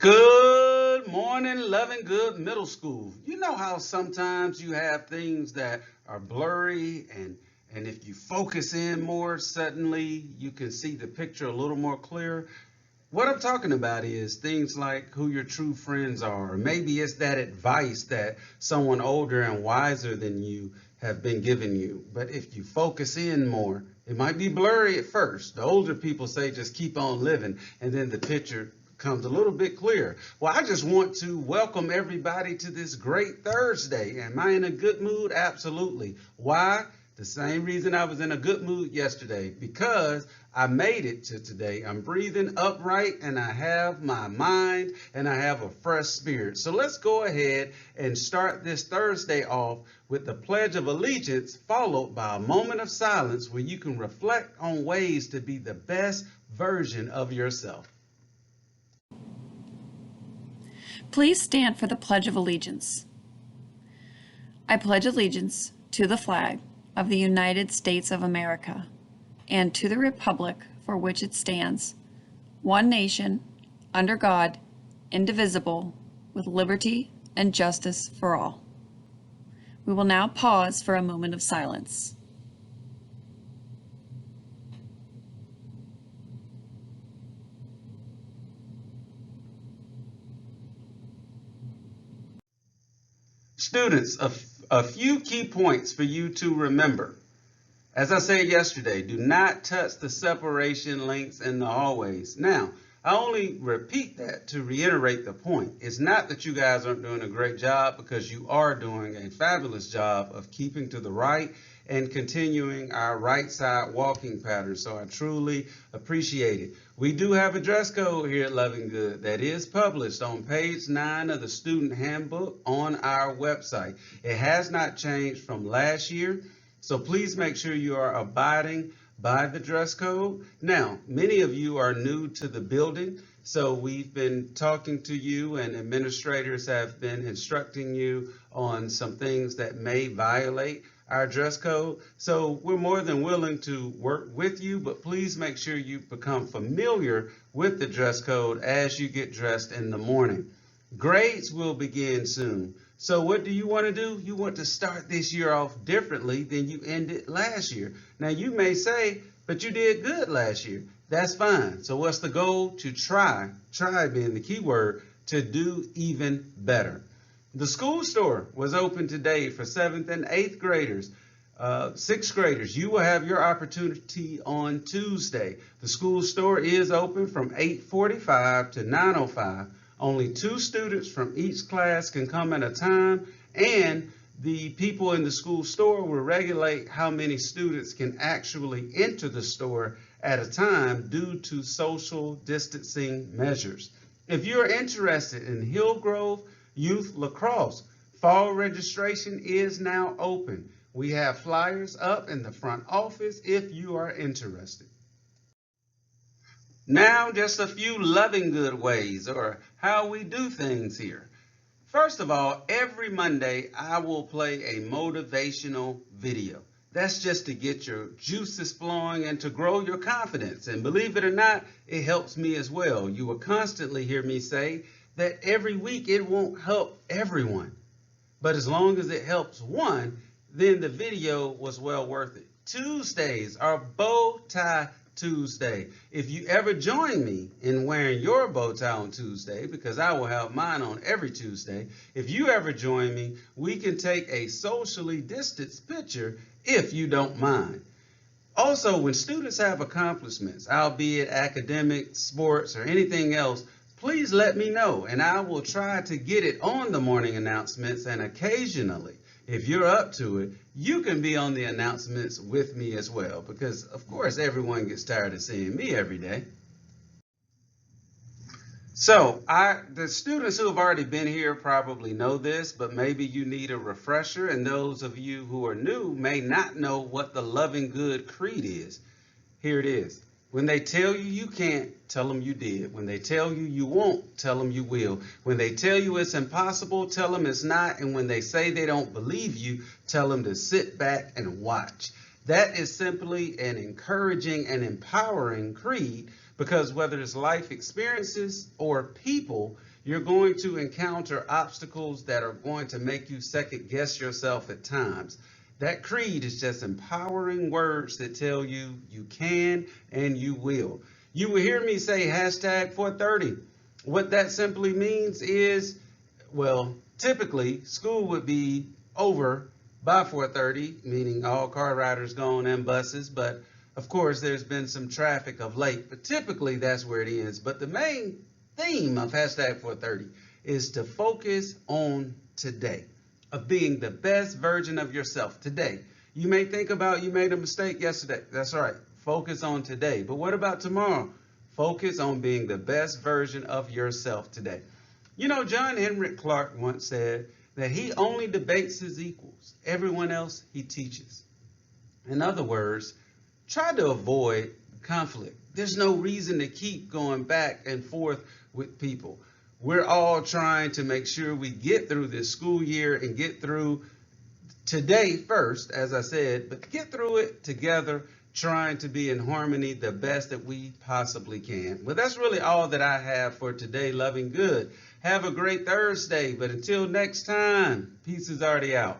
Good morning, Lovinggood Middle School. You know how sometimes you have things that are blurry and if you focus in more, suddenly you can see the picture a little more clear. What I'm talking about is things like who your true friends are. Maybe it's that advice that someone older and wiser than you have been giving you. But if you focus in more, it might be blurry at first. The older people say just keep on living, and then the picture comes a little bit clearer. Well, I just want to welcome everybody to this great Thursday. Am I in a good mood? Absolutely. Why? The same reason I was in a good mood yesterday, because I made it to today. I'm breathing upright and I have my mind and I have a fresh spirit. So let's go ahead and start this Thursday off with the Pledge of Allegiance, followed by a moment of silence where you can reflect on ways to be the best version of yourself. Please stand for the Pledge of Allegiance. I pledge allegiance to the flag of the United States of America and to the republic for which it stands, one nation, under God, indivisible, with liberty and justice for all. We will now pause for a moment of silence. Students, a few key points for you to remember. As I said yesterday, do not touch the separation links in the hallways. Now, I only repeat that to reiterate the point. It's not that you guys aren't doing a great job, because you are doing a fabulous job of keeping to the right and continuing our right side walking pattern. So I truly appreciate it. We do have a dress code here at Lovinggood that is published on page 9 of the student handbook on our website. It has not changed from last year. So please make sure you are abiding by the dress code. Now, many of you are new to the building, so we've been talking to you and administrators have been instructing you on some things that may violate our dress code. So we're more than willing to work with you, but please make sure you become familiar with the dress code as you get dressed in the morning. Grades will begin soon. So what do you want to do? You want to start this year off differently than you ended last year. Now you may say, but you did good last year. That's fine. So what's the goal? To try being the key word, to do even better. The school store was open today for 7th and 8th graders. 6th graders, you will have your opportunity on Tuesday. The school store is open from 8:45 to 9:05. Only 2 students from each class can come at a time, and the people in the school store will regulate how many students can actually enter the store at a time due to social distancing measures. If you're interested in Hillgrove Youth Lacrosse, fall registration is now open. We have flyers up in the front office if you are interested. Now, just a few Lovinggood ways, or how we do things here. First of all, every Monday I will play a motivational video. That's just to get your juices flowing and to grow your confidence. And believe it or not, it helps me as well. You will constantly hear me say that every week it won't help everyone. But as long as it helps one, then the video was well worth it. Tuesdays are bow tie Tuesday. If you ever join me in wearing your bow tie on Tuesday, because I will have mine on every Tuesday, if you ever join me, we can take a socially distanced picture if you don't mind. Also, when students have accomplishments, albeit academic, sports, or anything else, please let me know, and I will try to get it on the morning announcements, and occasionally, if you're up to it, you can be on the announcements with me as well, because of course everyone gets tired of seeing me every day. So the students who have already been here probably know this, but maybe you need a refresher, and those of you who are new may not know what the Lovinggood Creed is. Here it is. When they tell you you can't, tell them you did. When they tell you you won't, tell them you will. When they tell you it's impossible, tell them it's not. And when they say they don't believe you, tell them to sit back and watch. That is simply an encouraging and empowering creed, Because whether it's life experiences or people, you're going to encounter obstacles that are going to make you second guess yourself at times. That creed is just empowering words that tell you you can and you will. You will hear me say hashtag 430. What that simply means is, well, typically school would be over by 4:30, meaning all car riders gone and buses, but of course there's been some traffic of late, but typically that's where it ends. But the main theme of hashtag 430 is to focus on today, of being the best version of yourself today. You may think about you made a mistake yesterday. That's right. Focus on today. But what about tomorrow? Focus on being the best version of yourself today. You know, John Henrik Clarke once said that he only debates his equals. Everyone else he teaches. In other words, try to avoid conflict. There's no reason to keep going back and forth with people. We're all trying to make sure we get through this school year and get through today first, as I said, but get through it together, trying to be in harmony the best that we possibly can. Well, that's really all that I have for today, Loving Good. Have a great Thursday, but until next time, peace is already out.